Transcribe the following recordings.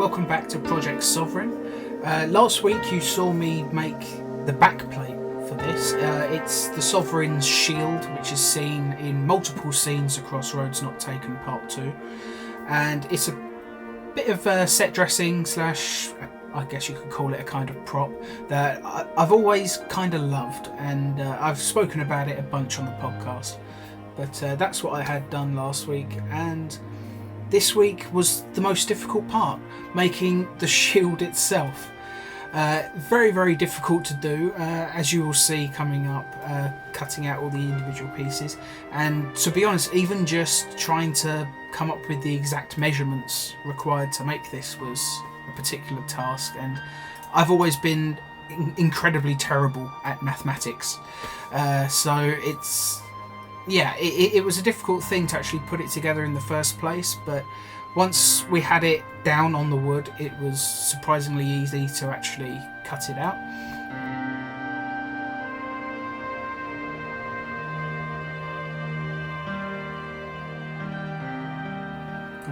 welcome back to Project Sovereign. Last week you saw me make the backplate for this. It's the Sovereign's shield, which is seen in multiple scenes across Roads Not Taken Part 2. And it's a bit of set dressing slash, I guess you could call it a kind of prop that I've always kind of loved, and I've spoken about it a bunch on the podcast. But that's what I had done last week, and this week was the most difficult part, making the shield itself. Very, very difficult to do, as you will see coming up, cutting out all the individual pieces. And to be honest, even just trying to come up with the exact measurements required to make this was a particular task. And I've always been incredibly terrible at mathematics. So it's... yeah, it was a difficult thing to actually put it together in the first place, but once we had it down on the wood, it was surprisingly easy to actually cut it out.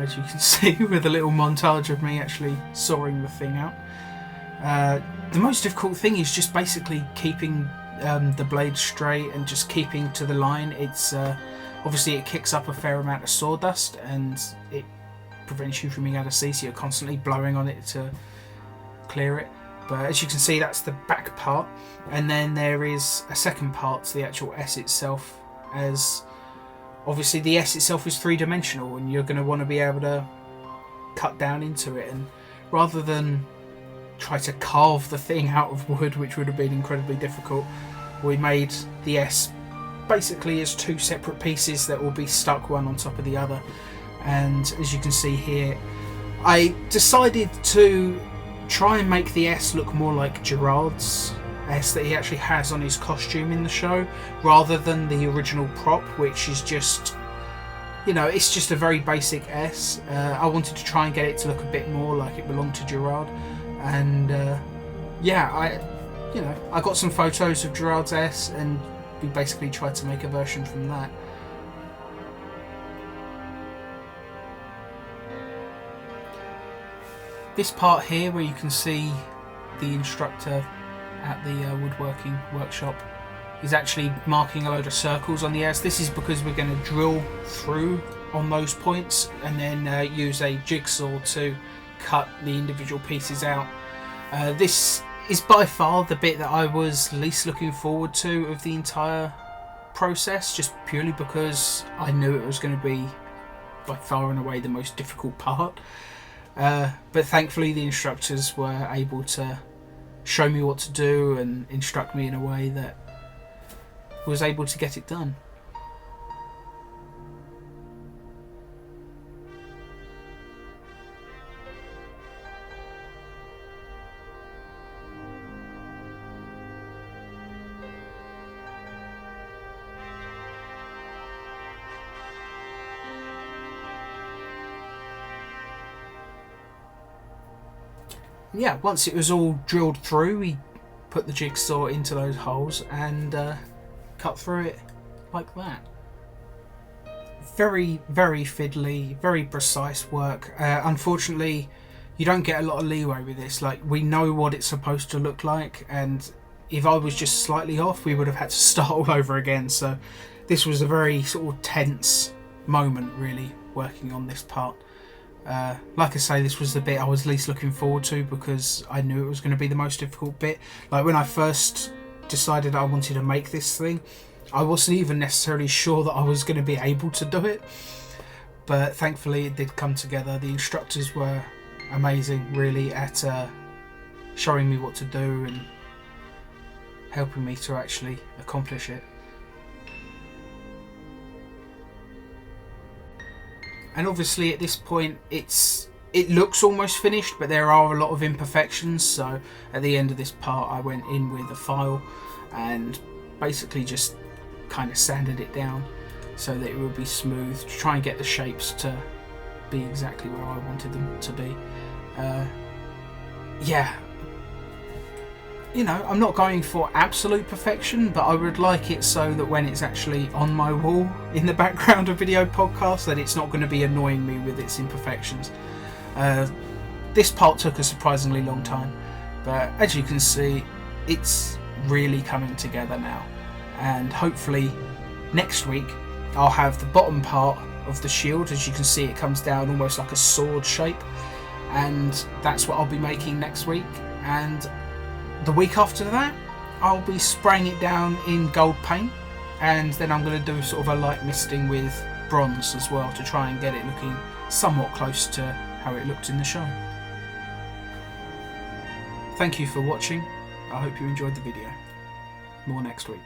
As you can see, with a little montage of me actually sawing the thing out. The most difficult thing is just basically keeping the blade straight and just keeping to the line. It's obviously it kicks up a fair amount of sawdust and it prevents you from being able to see, so you're constantly blowing on it to clear it. But as you can see, that's the back part, and then there is a second part to the actual S itself, as obviously the S itself is three-dimensional and you're going to want to be able to cut down into it, and rather than try to carve the thing out of wood, which would have been incredibly difficult, we made the S basically as two separate pieces that will be stuck one on top of the other. And as you can see here, I decided to try and make the S look more like Gerard's S that he actually has on his costume in the show, rather than the original prop, which is just, you know, it's just a very basic S. I wanted to try and get it to look a bit more like it belonged to Gerard. And yeah, I got some photos of Gerard's S, and we basically tried to make a version from that. This part here, where you can see the instructor at the woodworking workshop, is actually marking a load of circles on the S. This is because we're going to drill through on those points and then use a jigsaw to cut the individual pieces out. This is by far the bit that I was least looking forward to of the entire process, just purely because I knew it was going to be by far and away the most difficult part. But thankfully the instructors were able to show me what to do and instruct me in a way that was able to get it done. Yeah, once it was all drilled through, we put the jigsaw into those holes and cut through it like that. Very, very fiddly, very precise work. Unfortunately, you don't get a lot of leeway with this. Like, we know what it's supposed to look like, and if I was just slightly off, we would have had to start all over again. So this was a very sort of tense moment, really, working on this part. Like I say, this was the bit I was least looking forward to because I knew it was going to be the most difficult bit. Like, when I first decided I wanted to make this thing, I wasn't even necessarily sure that I was going to be able to do it, but thankfully it did come together. The instructors were amazing, really, at showing me what to do and helping me to actually accomplish it. And obviously at this point it looks almost finished, but there are a lot of imperfections, so at the end of this part I went in with a file and basically just kind of sanded it down so that it would be smooth, to try and get the shapes to be exactly where I wanted them to be. Yeah, you know, I'm not going for absolute perfection, but I would like it so that when it's actually on my wall in the background of video podcasts, that it's not going to be annoying me with its imperfections. This part took a surprisingly long time, but as you can see, it's really coming together now. And hopefully next week I'll have the bottom part of the shield. As you can see, it comes down almost like a sword shape, and that's what I'll be making next week. And the week after that, I'll be spraying it down in gold paint, and then I'm going to do sort of a light misting with bronze as well to try and get it looking somewhat close to how it looked in the show. Thank you for watching. I hope you enjoyed the video. More next week.